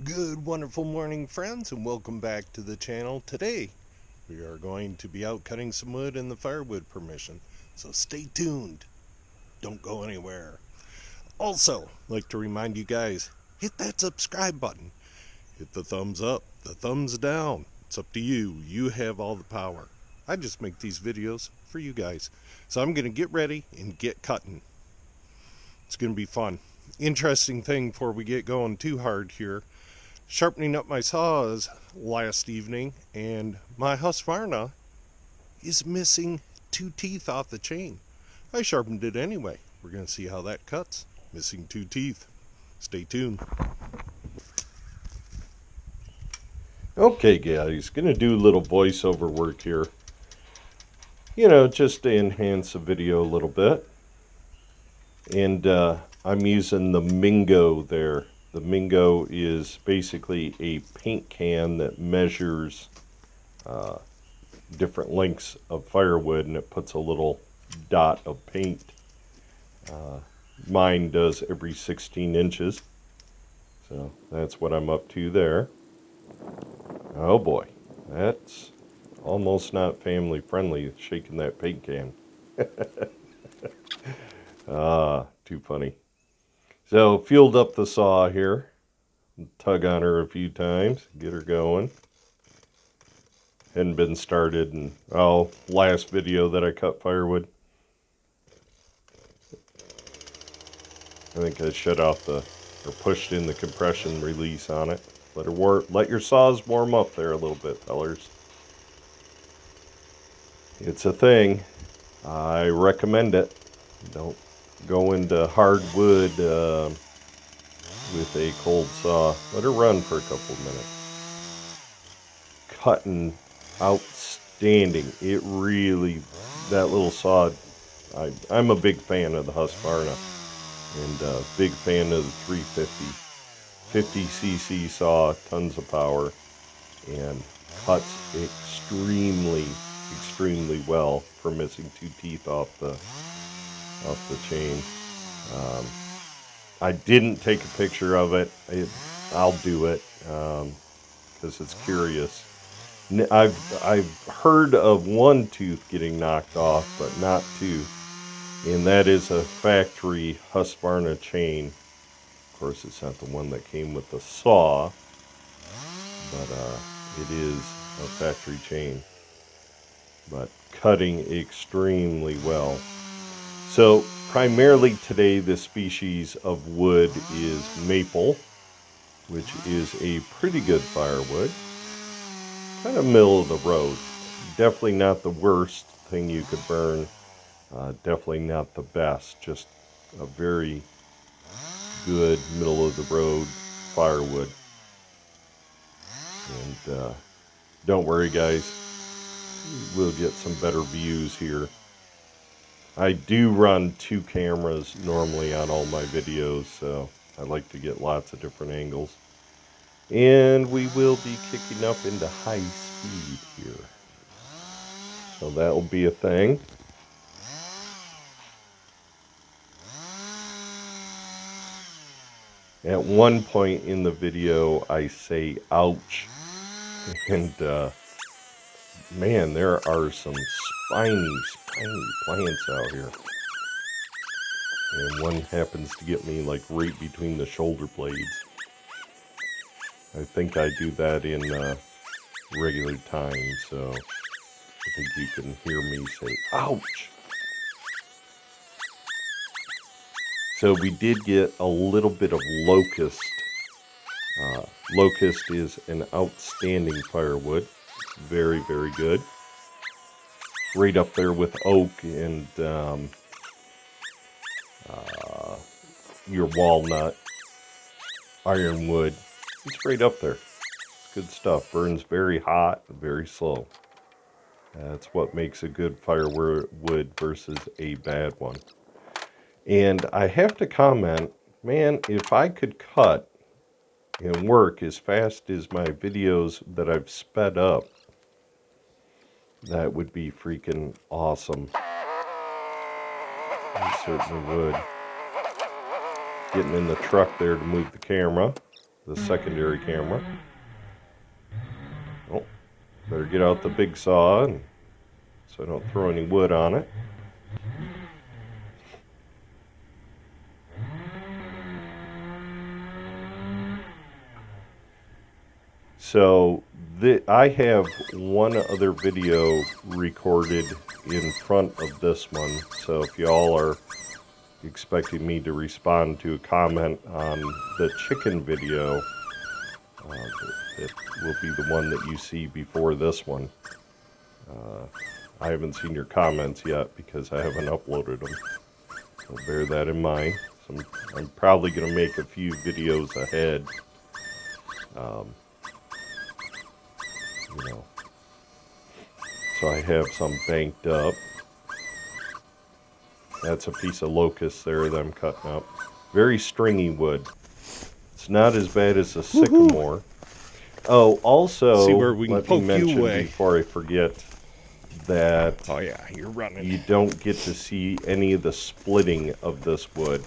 Good, wonderful morning, friends, and welcome back to the channel. Today, we are going to be out cutting some wood in the firewood permission, so stay tuned. Don't go anywhere. Also, like to remind you guys, hit that subscribe button. Hit the thumbs up, the thumbs down. It's up to you. You have all the power. I just make these videos for you guys. So I'm going to get ready and get cutting. It's going to be fun. Interesting thing before we get going too hard here. Sharpening up my saws last evening, and my Husqvarna is missing 2 teeth off the chain. I sharpened it anyway. We're going to see how that cuts. Missing 2 teeth. Stay tuned. Okay, guys, going to do a little voiceover work here. Just to enhance the video a little bit. And I'm using the Mingo there. The Mingo is basically a paint can that measures different lengths of firewood, and it puts a little dot of paint. Mine does every 16 inches. So that's what I'm up to there. Oh boy, that's almost not family friendly, shaking that paint can. Too funny. So, fueled up the saw here. Tug on her a few times, get her going. Hadn't been started in, last video that I cut firewood. I think I shut off or pushed in the compression release on it. Let your saws warm up there a little bit, fellers. It's a thing. I recommend it. Don't go into hardwood with a cold saw. Let her run for a couple of minutes. Cutting outstanding. It really, that little saw, I'm a big fan of the Husqvarna, and big fan of the 350. 50cc saw, tons of power, and cuts extremely well for missing 2 teeth off the chain. I didn't take a picture of it. I'll do it because it's curious. I've heard of one tooth getting knocked off, but not two, and that is a factory Husqvarna chain. Of course, it's not the one that came with the saw, but it is a factory chain. But cutting extremely well. So primarily today, the species of wood is maple, which is a pretty good firewood. Kind of middle of the road. Definitely not the worst thing you could burn. Definitely not the best. Just a very good middle of the road firewood. And don't worry, guys. We'll get some better views here. I do run 2 cameras normally on all my videos, so I like to get lots of different angles. And we will be kicking up into high speed here. So that will be a thing. At one point in the video, I say, ouch. And, man, there are some spiny plants out here. And one happens to get me like right between the shoulder blades. I think I do that in regular time, so I think you can hear me say, ouch. So we did get a little bit of locust. Locust is an outstanding firewood. Very, very good. Right up there with oak and your walnut, ironwood. It's right up there. It's good stuff. Burns very hot, very slow. That's what makes a good firewood versus a bad one. And I have to comment, man, if I could cut and work as fast as my videos that I've sped up, that would be freaking awesome. I certainly would. Getting in the truck there to move the camera. the secondary camera. Oh, better get out the big saw so I don't throw any wood on it. So I have one other video recorded in front of this one. So if y'all are expecting me to respond to a comment on the chicken video, it will be the one that you see before this one. I haven't seen your comments yet because I haven't uploaded them. So bear that in mind. So I'm probably going to make a few videos ahead. You know, so I have some banked up. That's a piece of locust there that I'm cutting up. Very stringy wood. It's not as bad as the sycamore. Oh, also, see where we can let me poke mention you away before I forget that oh yeah, you're running. you don't get to see any of the splitting of this wood.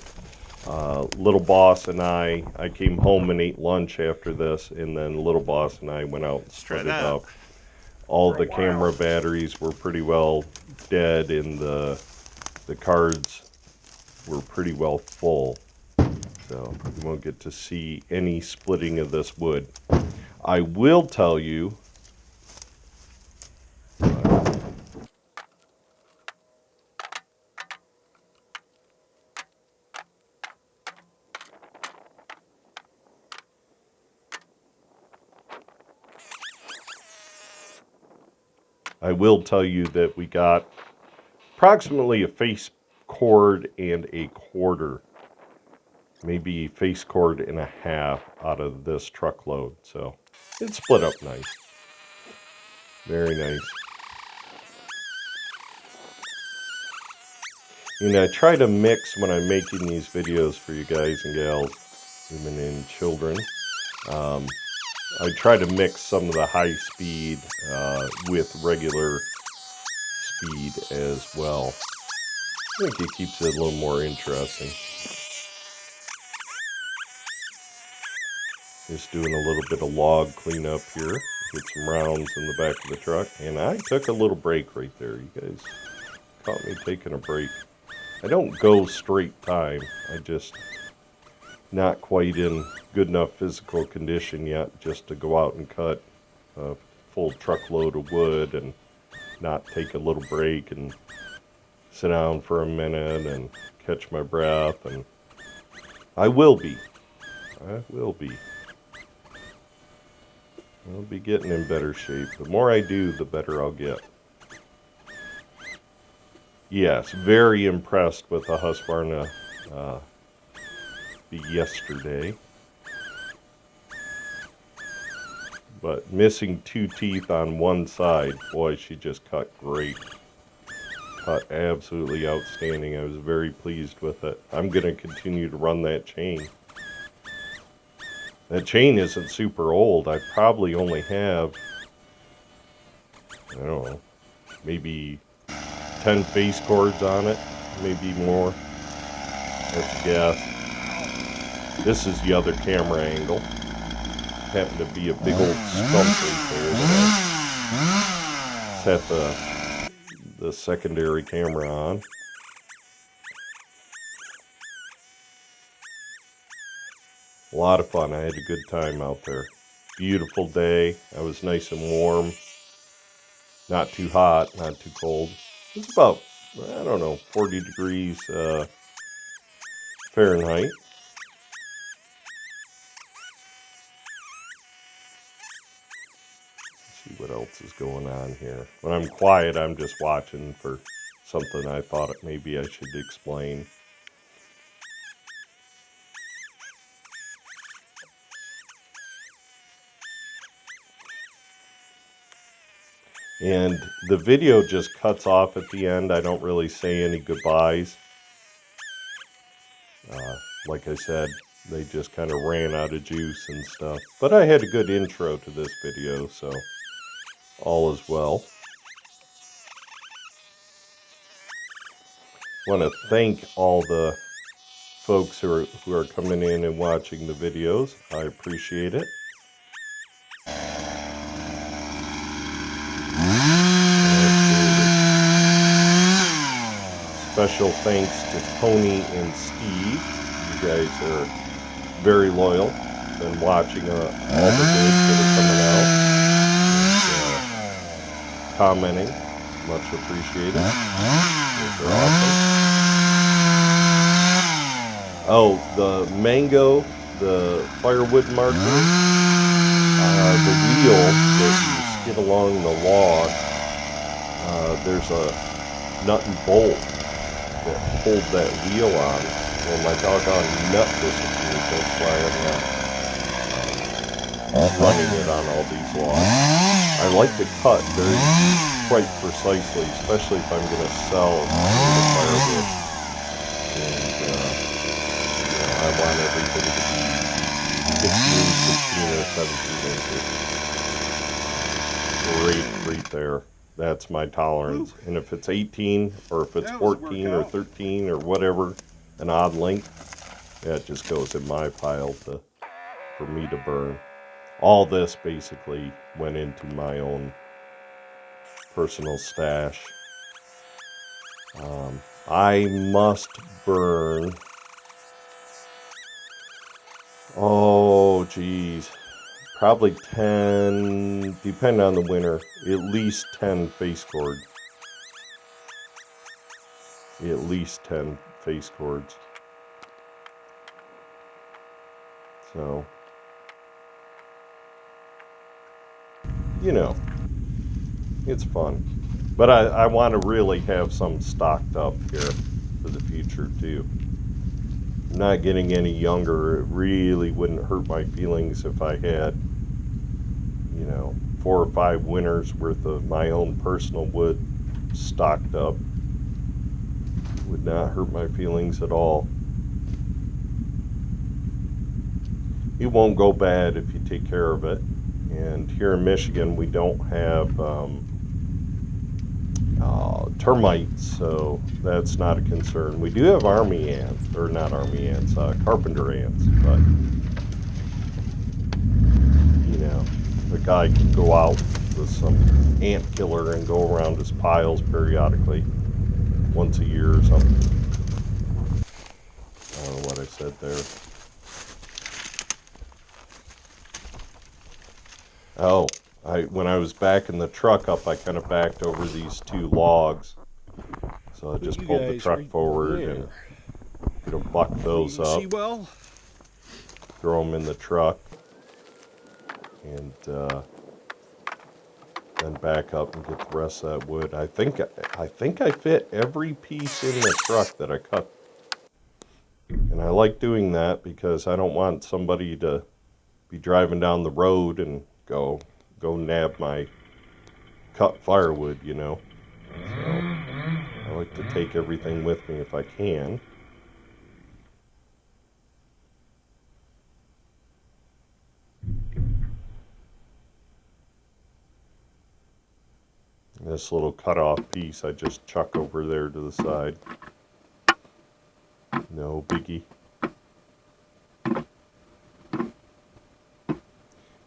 Little Boss and I came home and ate lunch after this, and then Little Boss and I went out and split it up. All the camera batteries were pretty well dead, and the cards were pretty well full. So you won't get to see any splitting of this wood. I will tell you, that we got approximately a face cord and a quarter, maybe face cord and a half out of this truckload. So it split up nice. Very nice. And I try to mix when I'm making these videos for you guys and gals, women and children. I try to mix some of the high speed with regular speed as well. I think it keeps it a little more interesting. Just doing a little bit of log cleanup here. Get some rounds in the back of the truck. And I took a little break right there. You guys caught me taking a break. I don't go straight time. I just not quite in good enough physical condition yet just to go out and cut a full truckload of wood and not take a little break and sit down for a minute and catch my breath. And I will be. I'll be getting in better shape. The more I do, the better I'll get. Yes, very impressed with the Husqvarna yesterday. But missing 2 teeth on one side, boy, she just cut great. Cut absolutely outstanding. I was very pleased with it. I'm going to continue to run that chain. That chain isn't super old. I probably only have, I don't know, maybe 10 face cords on it, maybe more. That's a guess. This is the other camera angle. Happened to be a big old stump right there that I set the secondary camera on. A lot of fun. I had a good time out there. Beautiful day. I was nice and warm. Not too hot, not too cold. It was about, I don't know, 40 degrees Fahrenheit. Let's see what else is going on here. When I'm quiet, I'm just watching for something I thought maybe I should explain. And the video just cuts off at the end. I don't really say any goodbyes. Like I said, they just kind of ran out of juice and stuff. But I had a good intro to this video, so all is well. Want to thank all the folks who are coming in and watching the videos. I appreciate it. Special thanks to Tony and Steve. You guys are very loyal. Been watching all the vids that are coming out and, commenting. Much appreciated. Those are awesome. Oh, the mango, the firewood marker, the wheel that you skid along the log. There's a nut and bolt that hold that wheel on. Well, my doggone nut disappeared. That's why I'm not running it on all these logs. I like to cut quite precisely, especially if I'm going to sell the firewood. And I want everything to be 15, 16, or 17 inches. Right there. That's my tolerance. And if it's 18 or if it's 14 or 13 or whatever, an odd length, that just goes in my pile for me to burn. All this basically went into my own personal stash. I must burn, oh geez, probably 10, depending on the winter, at least 10 face cords. At least 10 face cords. So, you know, it's fun. But I want to really have some stocked up here for the future too. I'm not getting any younger. It really wouldn't hurt my feelings if I had, 4 or 5 winters worth of my own personal wood stocked up. Would not hurt my feelings at all. It won't go bad if you take care of it. And here in Michigan, we don't have termites, so that's not a concern. We do have army ants, or not army ants, carpenter ants, but the guy can go out with some ant killer and go around his piles periodically, once a year or something. I don't know what I said there. Oh, when I was backing the truck up, I kind of backed over these 2 logs. So I just pulled the truck forward and buck those up, throw them in the truck, and then back up and get the rest of that wood. I think I fit every piece in the truck that I cut. And I like doing that because I don't want somebody to be driving down the road and go nab my cut firewood, So I like to take everything with me if I can. This little cut-off piece I just chuck over there to the side. No biggie.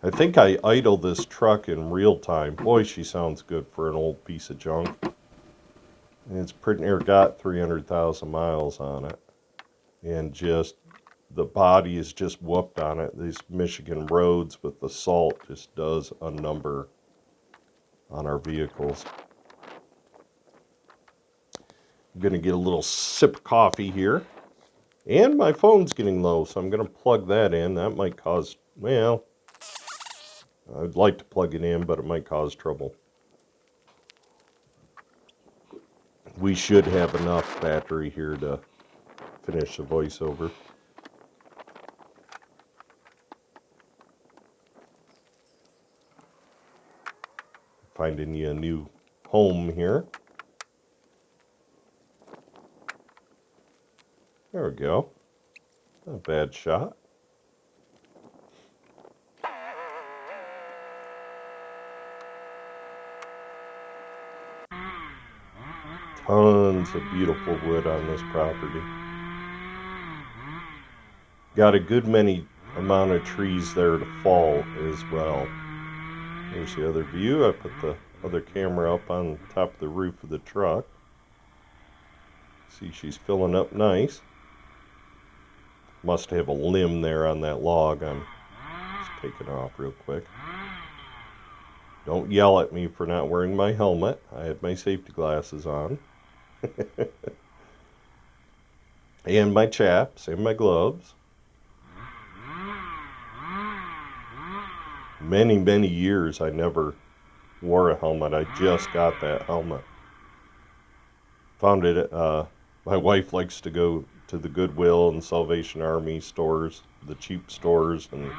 I think I idle this truck in real time. Boy, she sounds good for an old piece of junk. And it's pretty near got 300,000 miles on it. And just, the body is just whooped on it. These Michigan roads with the salt just does a number on our vehicles. I'm going to get a little sip of coffee here. And my phone's getting low, so I'm going to plug that in. That might cause, well, I'd like to plug it in, but it might cause trouble. We should have enough battery here to finish the voiceover. Finding you a new home here. There we go. Not a bad shot. Tons of beautiful wood on this property. got a good many amount of trees there to fall as well. Here's the other view. I put the other camera up on top of the roof of the truck. See, she's filling up nice. Must have a limb there on that log. I'm just taking it off real quick. Don't yell at me for not wearing my helmet. I had my safety glasses on. And my chaps and my gloves. Many years I never wore a helmet. I just got that helmet. Found it, my wife likes to go to the Goodwill and Salvation Army stores, the cheap stores, and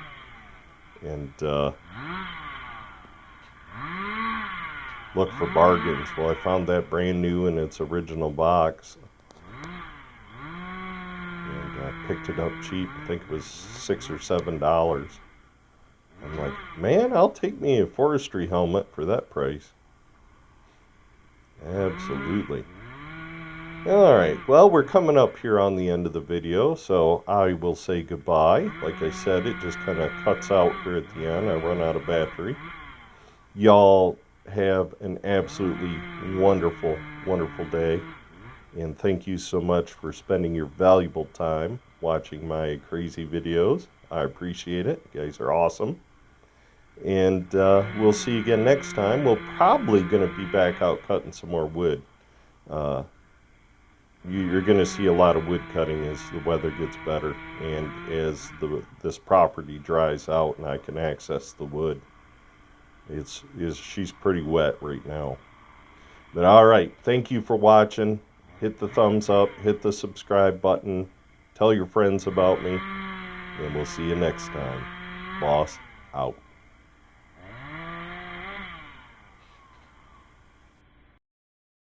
look for bargains. Well, I found that brand new in its original box, and picked it up cheap. I think it was $6 or $7. I'm like, man, I'll take me a forestry helmet for that price. Absolutely. Alright, well, we're coming up here on the end of the video, so I will say goodbye. Like I said, it just kind of cuts out here at the end. I run out of battery. Y'all have an absolutely wonderful, wonderful day. And thank you so much for spending your valuable time watching my crazy videos. I appreciate it. You guys are awesome. And we'll see you again next time. We're probably going to be back out cutting some more wood. You're going to see a lot of wood cutting as the weather gets better and as this property dries out and I can access the wood. She's pretty wet right now. But all right, thank you for watching. Hit the thumbs up, hit the subscribe button, tell your friends about me, and we'll see you next time. Boss out.